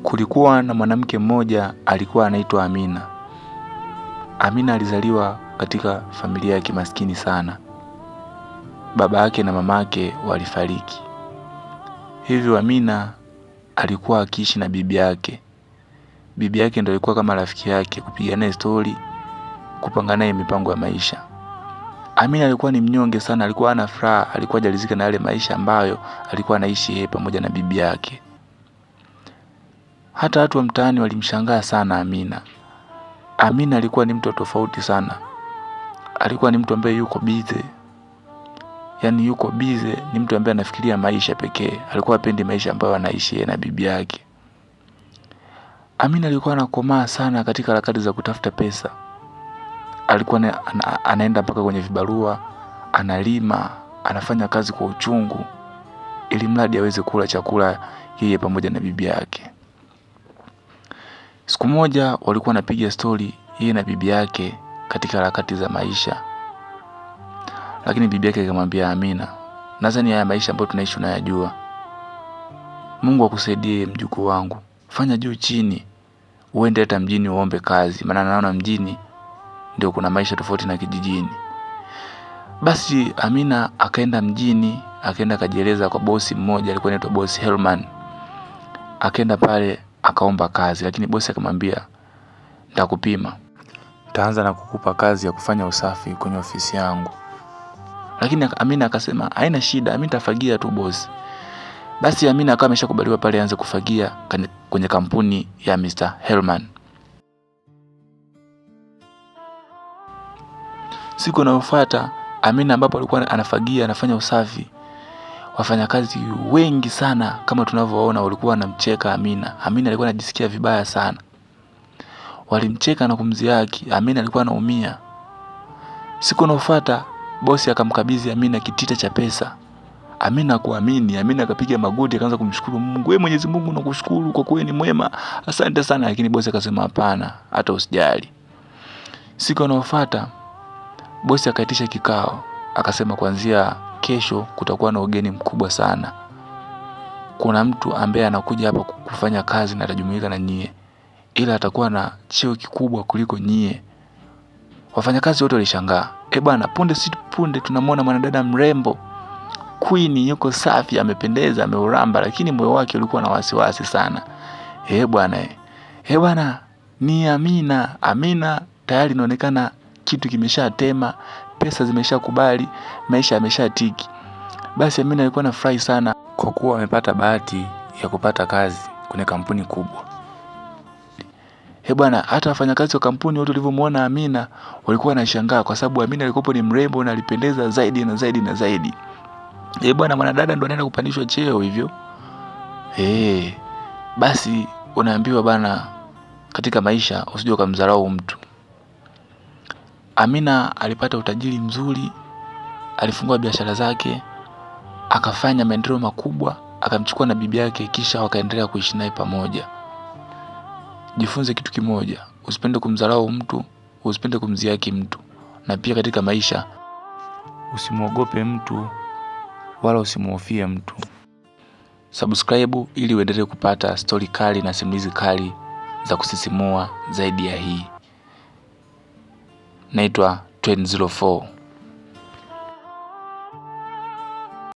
Kulikuwa na mwanamke mmoja alikuwa anaitwa Amina. Amina alizaliwa katika familia ya kimaskini sana. Baba yake na mama yake walifariki. Hivyo Amina alikuwa akiishi na bibi yake. Bibi yake ndio alikuwa kama rafiki yake, kupiga naye story, kupanga naye mipango ya maisha. Amina alikuwa ni mnyonge sana, alikuwa hana furaha, alikuwa hajalizika na yale maisha ambayo alikuwa anaishi yeye pamoja na bibi yake. Hata watu wa mtaani walimshangaa sana Amina. Amina alikuwa ni mtu tofauti sana. Alikuwa ni mtu ambaye yuko busy. Yaani yuko busy, ni mtu ambaye anafikiria maisha pekee. Alikuwa hapendi maisha ambayo anaishi yeye na bibi yake. Amina alikuwa anakomaa sana katika harakati za kutafuta pesa. Alikuwa anaenda mpaka kwenye vibarua, analima, anafanya kazi kwa uchungu, ili mradi aweze kula chakula yeye pamoja na bibi yake. Siku moja walikuwa wanapiga story yeye na bibi yake katika harakati za maisha. Lakini bibi yake akamwambia Amina, nadhani haya maisha ambayo tunaishi unayajua. Mungu akusaidie mjukuu wangu. Fanya juu chini, uende hata mjini uombe kazi, maana naona mjini ndio kuna maisha tofauti na kijijini. Basi Amina akaenda mjini, akaenda kajieleza kwa bosi mmoja alikuwa anaitwa bosi Helman. Akaenda pale akaomba kazi, lakini bosi akamwambia, nitakupima. Nitaanza na kukupa kazi ya kufanya usafi kwenye ofisi yangu. Lakini Amina akasema, haina shida, mimi nitafagia tu bosi. Basi Amina akawa ameshakubaliwa pale aanze kufagia kwenye kampuni ya Mr. Helman. Siku inayofuata Amina ambapo alikuwa anafagia, anafanya usafi, wafanyakazi wengi sana kama tunavyoona walikuwa wanamcheka Amina. Amina alikuwa anajisikia vibaya sana. Walimcheka na kumziaki. Amina alikuwa anaumia. Siku inayofuata bosi akamkabidhi Amina kitita cha pesa. Amina kuamini, Amina akapiga magoti akaanza kumshukuru Mungu. Wewe Mwenyezi Mungu nakushukuru kwa kuwa ni mwema. Asante sana, lakini bosi akasema hapana, hata usijali. Siku inayofuata bosi akaitisha kikao. Akasema kuanzia kesho kutakuwa na ugeni mkubwa sana. Kuna mtu ambaye anakuja hapa kufanya kazi na atajumuika na nyie. Ila atakuwa na cheo kikubwa kuliko nyie. Wafanyakazi wote walishangaa. Bwana, punde si punde tunamwona mwanadada mrembo. Queen yuko safi, amependeza, ameuramba, lakini moyo wake ulikuwa na wasiwasi sana. Bwana, ni Amina. Amina tayari inaonekana kitu kimeshatema, pesa zimeshakubali, maisha yameshatiki. Basi Amina alikuwa anafurahi sana kwa kuwa amepata bahati ya kupata kazi kwenye kampuni kubwa. Bwana, hata wafanyakazi wa kampuni wote walivyomuona Amina walikuwa wanashangaa kwa sababu Amina alikuwa ni mrembo na alipendeza zaidi na zaidi na zaidi. Bwana, mwanadada ndo anaenda kupandishwa cheo hivyo. Basi unaambiwa bana, katika maisha usije kumdharau mtu. Amina alipata utajiri mzuri, alifungua biashara zake, akafanya maendeleo makubwa, akamchukua na bibi yake kisha wakaendelea kuishi naye pamoja. Jifunze kitu kimoja, usipende kumdharau mtu, usipende kumziaki mtu. Na pia katika maisha usimuogope mtu wala usimuhofie mtu. Subscribe ili uendelee kupata story kali na simulizi kali za kusisimua zaidi ya hii. Naitwa 2004.